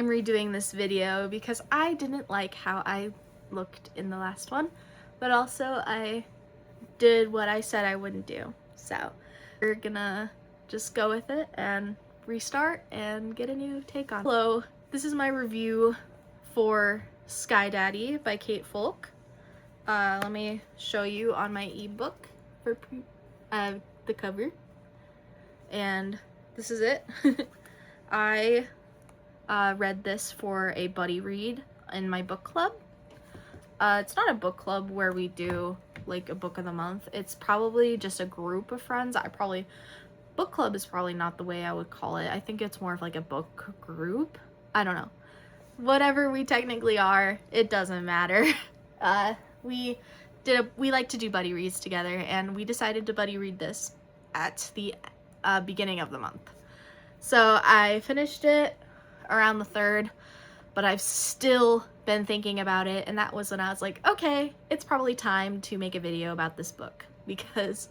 I'm redoing this video because I didn't like how I looked in the last one, but also I did what I said I wouldn't do. So we're gonna just go with it and restart and get a new take on it. Hello, this is my review for Sky Daddy by Kate Folk. Let me show you on my ebook for the cover. And this is it. I read this for a buddy read in my book club. It's not a book club where we do like a book of the month. It's probably just a group of friends. Book club is probably not the way I would call it. I think it's more of like a book group. I don't know. Whatever we technically are, it doesn't matter. We like to do buddy reads together, and we decided to buddy read this at the beginning of the month. So I finished it around the 3rd, but I've still been thinking about it, and that was when I was like, okay, it's probably time to make a video about this book, because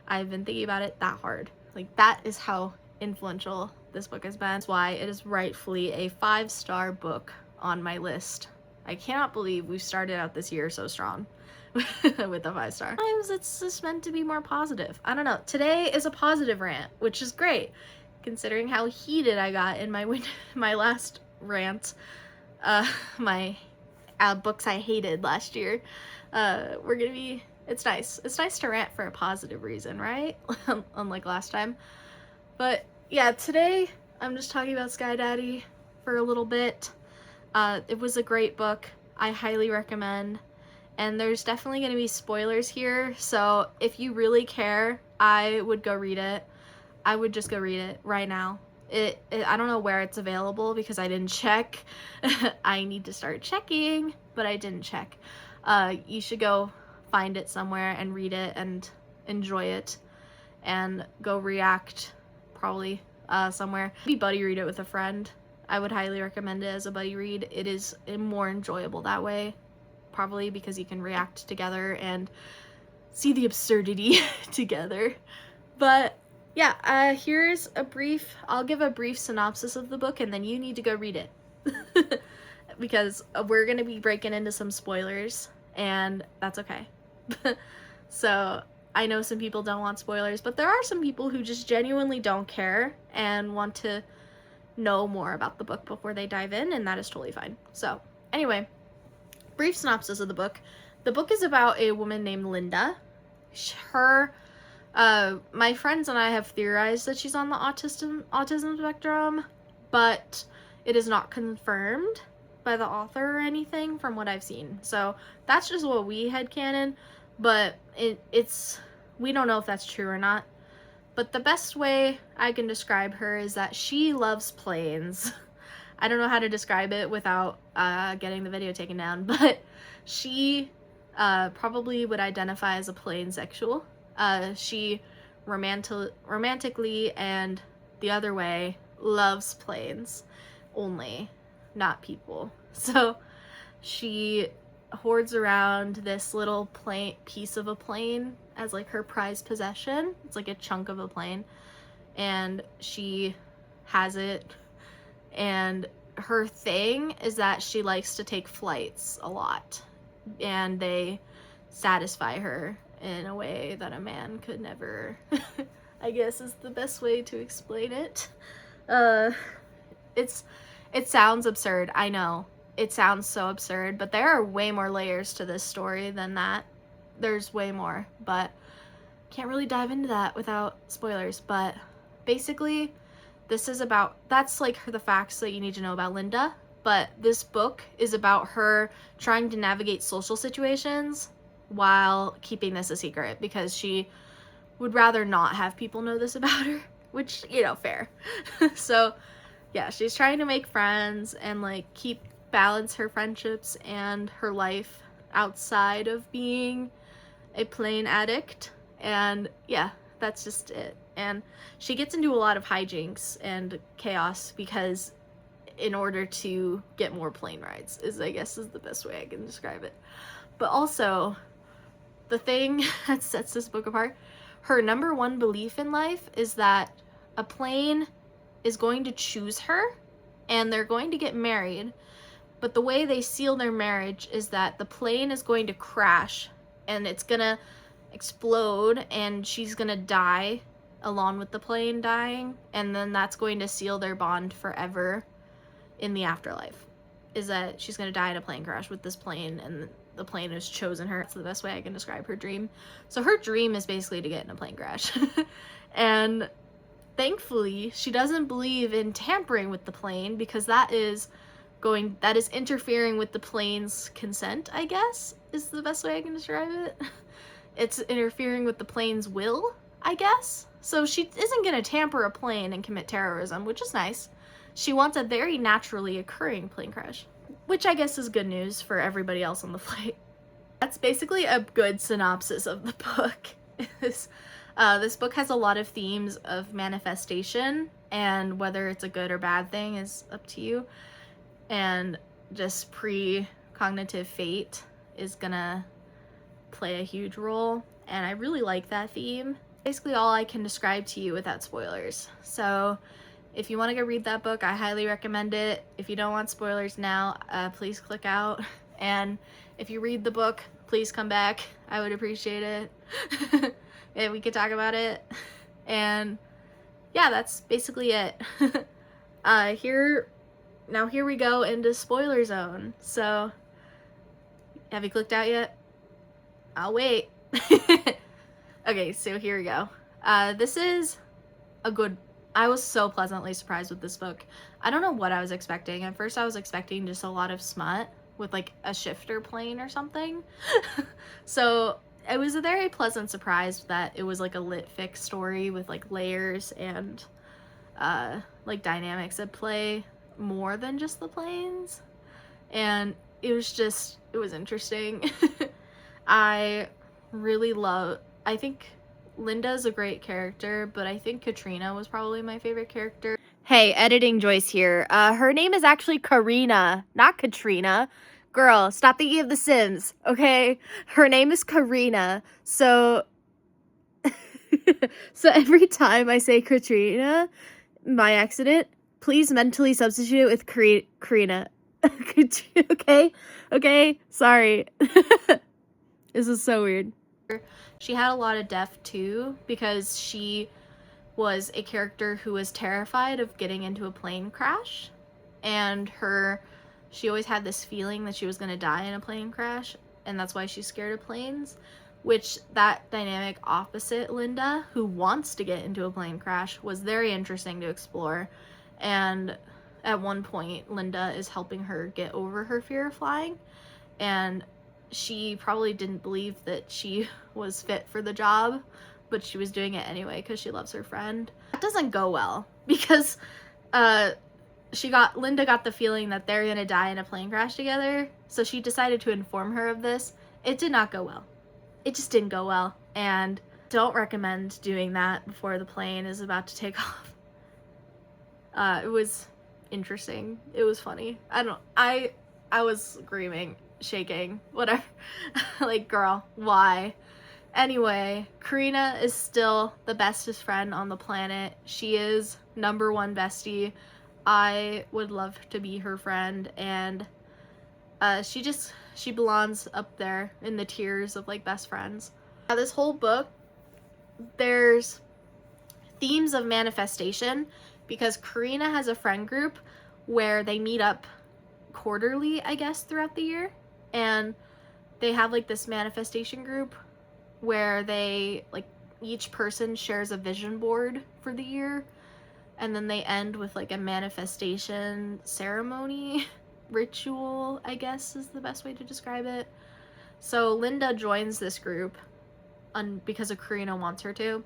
I've been thinking about it that hard. Like, that is how influential this book has been. That's why it is rightfully a 5-star book on my list. I cannot believe we started out this year so strong with a 5-star. Sometimes it's just meant to be more positive. I don't know. Today is a positive rant, which is great, considering how heated I got in my last rant. My books I hated last year. It's nice. It's nice to rant for a positive reason, right? Unlike last time. But yeah, today I'm just talking about Sky Daddy for a little bit. It was a great book. I highly recommend. And there's definitely going to be spoilers here, so if you really care, I would go read it. I would just go read it right now. I don't know where it's available because I didn't check. I need to start checking, but I didn't check. You should go find it somewhere and read it and enjoy it, and go react probably somewhere. Maybe buddy read it with a friend. I would highly recommend it as a buddy read. It is more enjoyable that way, probably because you can react together and see the absurdity together. But yeah, I'll give a brief synopsis of the book, and then you need to go read it. Because we're gonna be breaking into some spoilers, and that's okay. So I know some people don't want spoilers, but there are some people who just genuinely don't care and want to know more about the book before they dive in, and that is totally fine. So anyway, brief synopsis of the book. The book is about a woman named Linda. My friends and I have theorized that she's on the autism spectrum, but it is not confirmed by the author or anything from what I've seen. So that's just what we headcanon, but we don't know if that's true or not. But the best way I can describe her is that she loves planes. I don't know how to describe it without getting the video taken down, but she probably would identify as a planesexual. She romantically and the other way loves planes only, not people. So she hoards around this little piece of a plane as like her prized possession. It's like a chunk of a plane, and she has it, and her thing is that she likes to take flights a lot, and they satisfy her in a way that a man could never. I guess is the best way to explain it. It sounds absurd, I know. It sounds so absurd, but there are way more layers to this story than that. There's way more, but can't really dive into that without spoilers. But basically, that's like the facts that you need to know about Linda. But this book is about her trying to navigate social situations while keeping this a secret, because she would rather not have people know this about her, which, fair. So yeah, she's trying to make friends and like balance her friendships and her life outside of being a plane addict. And yeah, that's just it. And she gets into a lot of hijinks and chaos because in order to get more plane rides is the best way I can describe it. But also, the thing that sets this book apart, her number one belief in life is that a plane is going to choose her and they're going to get married, but the way they seal their marriage is that the plane is going to crash and it's gonna explode and she's gonna die along with the plane dying, and then that's going to seal their bond forever in the afterlife. Is that she's gonna die in a plane crash with this plane, and the plane has chosen her. That's the best way I can describe her dream. So her dream is basically to get in a plane crash. And thankfully, she doesn't believe in tampering with the plane, because that is interfering with the plane's consent, I guess, is the best way I can describe it. It's interfering with the plane's will, I guess. So she isn't going to tamper a plane and commit terrorism, which is nice. She wants a very naturally occurring plane crash, which I guess is good news for everybody else on the flight. That's basically a good synopsis of the book. This book has a lot of themes of manifestation, and whether it's a good or bad thing is up to you. And just pre-cognitive fate is gonna play a huge role, and I really like that theme. Basically all I can describe to you without spoilers. So if you want to go read that book, I highly recommend it. If you don't want spoilers now, please click out. And if you read the book, please come back. I would appreciate it. And we could talk about it. And yeah, that's basically it. Here we go into spoiler zone. So have you clicked out yet? I'll wait. Okay, so here we go. This is a good... I was so pleasantly surprised with this book. I don't know what I was expecting. At first I was expecting just a lot of smut with like a shifter plane or something. So it was a very pleasant surprise that it was like a lit fic story with like layers and like dynamics at play more than just the planes. And it was interesting. I think Linda's a great character, but I think Katrina was probably my favorite character. Hey, editing Joyce here. Her name is actually Karina, not Katrina. Girl, stop thinking of The Sims, okay? Her name is Karina, so... So every time I say Katrina, by accident, please mentally substitute it with Karina. Okay? Okay? Sorry. This is so weird. She had a lot of depth too, because she was a character who was terrified of getting into a plane crash, and she always had this feeling that she was going to die in a plane crash, and that's why she's scared of planes, which that dynamic opposite Linda, who wants to get into a plane crash, was very interesting to explore. And at one point, Linda is helping her get over her fear of flying, and she probably didn't believe that she was fit for the job, but she was doing it anyway because she loves her friend. That doesn't go well, because Linda got the feeling that they're gonna die in a plane crash together, so she decided to inform her of this. It did not go well. It just didn't go well, and don't recommend doing that before the plane is about to take off. It was interesting. It was funny. I was screaming, shaking, whatever. Like, girl, why? Anyway, Karina is still the bestest friend on the planet. She is #1 bestie. I would love to be her friend, and she belongs up there in the tiers of like best friends. Now, this whole book, there's themes of manifestation, because Karina has a friend group where they meet up quarterly, I guess, throughout the year, and they have like this manifestation group where they like each person shares a vision board for the year, and then they end with like a manifestation ceremony ritual, I guess is the best way to describe it. So Linda joins this group because Karina wants her to,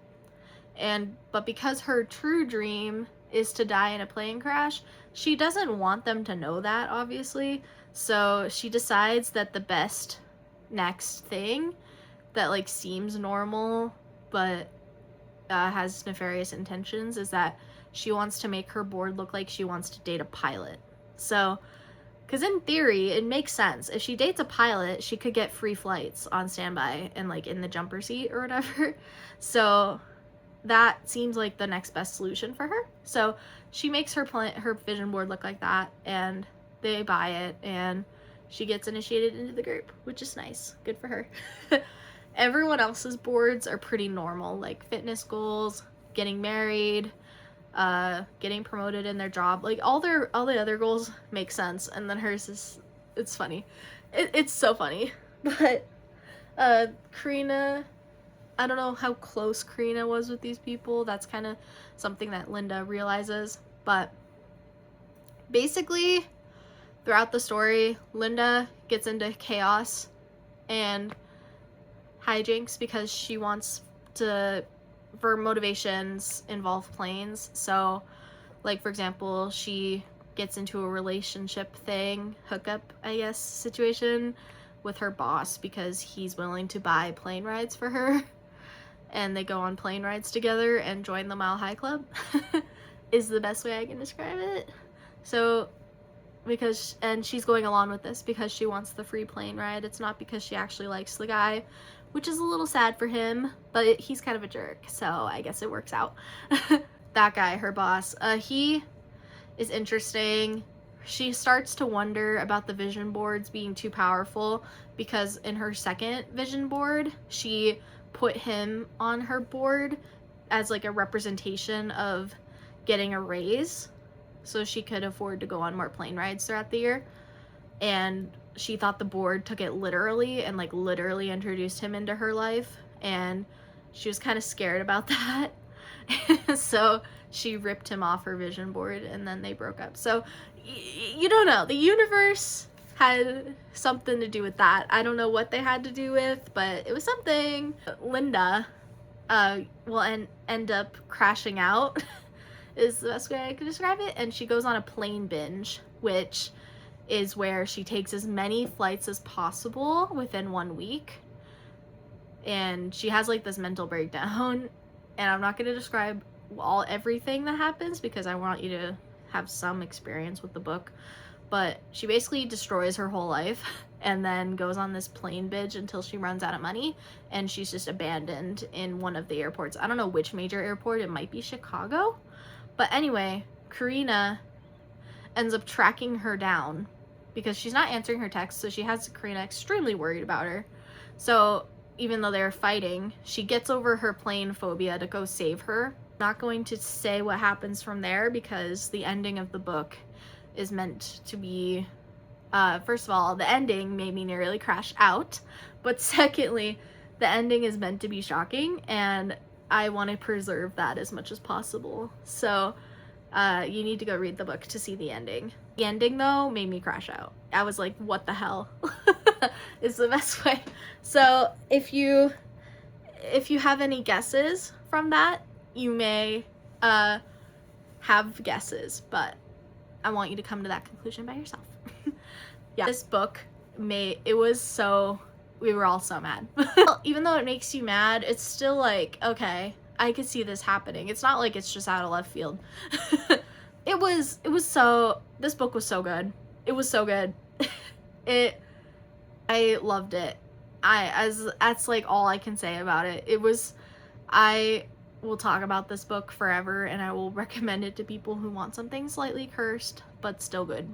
but because her true dream is to die in a plane crash, she doesn't want them to know that, obviously. So she decides that the best next thing that like seems normal but has nefarious intentions is that she wants to make her board look like she wants to date a pilot. So, because in theory it makes sense. If she dates a pilot, she could get free flights on standby and like in the jumper seat or whatever. So that seems like the next best solution for her. So she makes her vision board look like that, and they buy it, and she gets initiated into the group, which is nice. Good for her. Everyone else's boards are pretty normal, like fitness goals, getting married, getting promoted in their job. Like all the other goals make sense, and then hers is, it's funny. It's so funny. But Karina, I don't know how close Karina was with these people. That's kind of something that Linda realizes. But basically, throughout the story, Linda gets into chaos and hijinks because she wants to, for motivations, involve planes. So, like, for example, she gets into a relationship thing, hookup, I guess, situation with her boss because he's willing to buy plane rides for her. And they go on plane rides together and join the Mile High Club is the best way I can describe it. So, and she's going along with this because she wants the free plane ride. It's not because she actually likes the guy, which is a little sad for him, but he's kind of a jerk, so I guess it works out. That guy, her boss, he is interesting. She starts to wonder about the vision boards being too powerful because in her second vision board, she put him on her board as like a representation of getting a raise so she could afford to go on more plane rides throughout the year. And she thought the board took it literally and like literally introduced him into her life, and she was kind of scared about that. So she ripped him off her vision board, and then they broke up. So you don't know, the universe had something to do with that. I don't know what they had to do with, but it was something. Linda will end up crashing out is the best way I could describe it, and she goes on a plane binge, which is where she takes as many flights as possible within 1 week. And she has like this mental breakdown, and I'm not going to describe everything that happens because I want you to have some experience with the book. But she basically destroys her whole life and then goes on this plane binge until she runs out of money, and she's just abandoned in one of the airports. I don't know which major airport, it might be Chicago. But anyway, Karina ends up tracking her down because she's not answering her texts, so she has Karina extremely worried about her. So even though they're fighting, she gets over her plane phobia to go save her. I'm not going to say what happens from there because the ending of the book is meant to be, first of all, the ending made me nearly crash out, but secondly, the ending is meant to be shocking, and I want to preserve that as much as possible. So you need to go read the book to see the ending. The ending, though, made me crash out. I was like, what the hell? Is the best way. So if you have any guesses from that, you may have guesses, but I want you to come to that conclusion by yourself. Yeah, this book we were all so mad. Even though it makes you mad, it's still like, okay, I could see this happening. It's not like it's just out of left field. This book was so good. It was so good. I loved it. That's like all I can say about it. I will talk about this book forever, and I will recommend it to people who want something slightly cursed, but still good.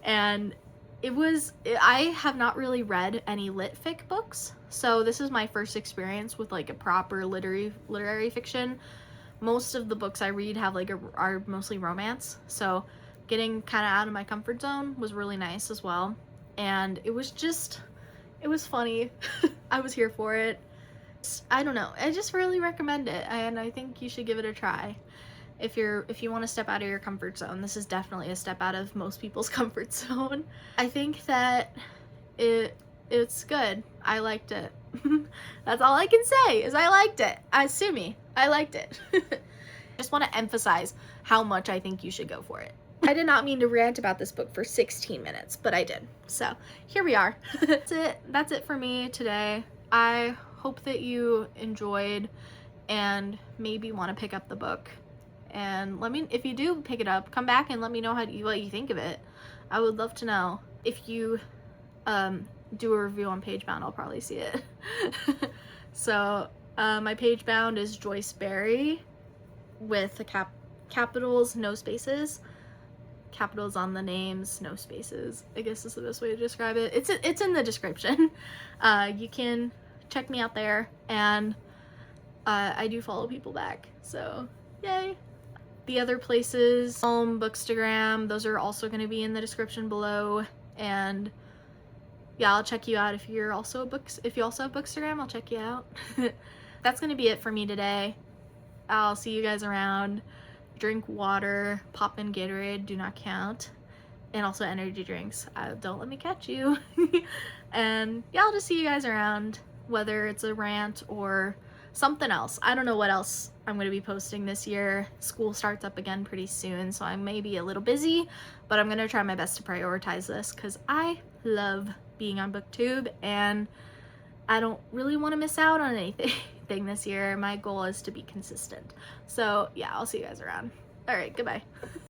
And I have not really read any lit fic books, so this is my first experience with like a proper literary fiction. Most of the books I read are mostly romance, so getting kind of out of my comfort zone was really nice as well. And it was funny. I was here for it. I don't know, I just really recommend it, and I think you should give it a try. If you want to step out of your comfort zone, this is definitely a step out of most people's comfort zone. I think that it's good. I liked it. That's all I can say is I liked it. Sue me. I liked it. I just want to emphasize how much I think you should go for it. I did not mean to rant about this book for 16 minutes, but I did. So here we are. That's it for me today. I hope that you enjoyed and maybe want to pick up the book. And if you do pick it up, come back and let me know what you think of it. I would love to know. If you do a review on Pagebound, I'll probably see it. So my Pagebound is Joyce Berry with a capitals, no spaces. Capitals on the names, no spaces, I guess is the best way to describe it. It's in the description. You can check me out there, and I do follow people back, so yay. The other places, Tome, Bookstagram, those are also going to be in the description below, and yeah, I'll check you out if you also have Bookstagram, I'll check you out. That's going to be it for me today. I'll see you guys around. Drink water, pop in Gatorade, do not count, and also energy drinks. Don't let me catch you. And yeah, I'll just see you guys around, whether it's a rant or something else. I don't know what else I'm going to be posting this year. School starts up again pretty soon, so I may be a little busy, but I'm going to try my best to prioritize this because I love being on BookTube and I don't really want to miss out on anything this year. My goal is to be consistent. So yeah, I'll see you guys around. All right, goodbye.